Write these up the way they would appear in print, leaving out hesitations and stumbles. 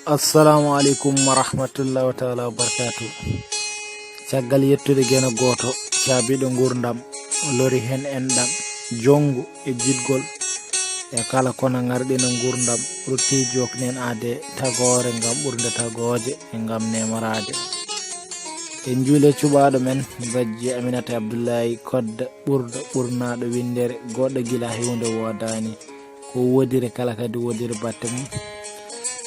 Assalamu alaikum wa rahmatullahi wa ta'ala wa barakatuh. Caggal yettude gena goto caabiɗo gurdam lori hen enɗam jongu e jidgol e kala kono ngarɗina gurdam rutti joknen ade tagore ngam ɓurde tagoje e ngam nemarade. En juule cuɓaɗo men bajji Aminata Abdullahi kodda ɓurda ɓurnaɗo windere goɗɗo gila hewde wodani ko wodire kala kadi wodire batte mum.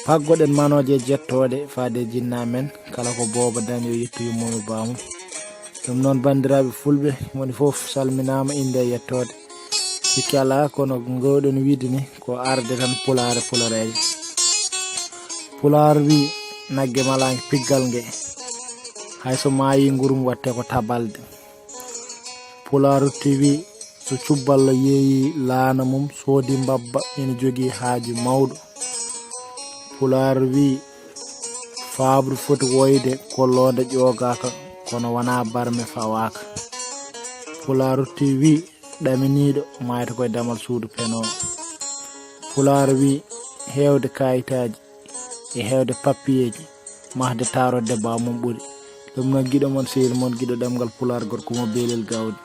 Paggoɗen manoje jettode faade jinna men kala ko boba daño yettu yummomi bamum. Ɗum noon bandiraɓe fulɓe woni foof salminama inde yettode sikki ala kono gowɗen wiide ni ko arde tan pulareje. Pular wi nagge malaki piggal nge hayso mayi ngurum watte ko tabalde. Pular TV so cubballo yeeyi laana mum soodi mbabba ene jogui haaju mawɗo. Pular wi fabru foti woyde kollode ƴogaka kono wana barme fawaka. Pular TV ɗaminiɗo mayta koye damal suudu penowo. Pular wi hewde kayitaji e hewde papiyeji mahde tarodde bamum ɓuuri. Ɗum noon giɗo mon sehil mon giɗo ɗemgal pular gorko mo belel gawdi.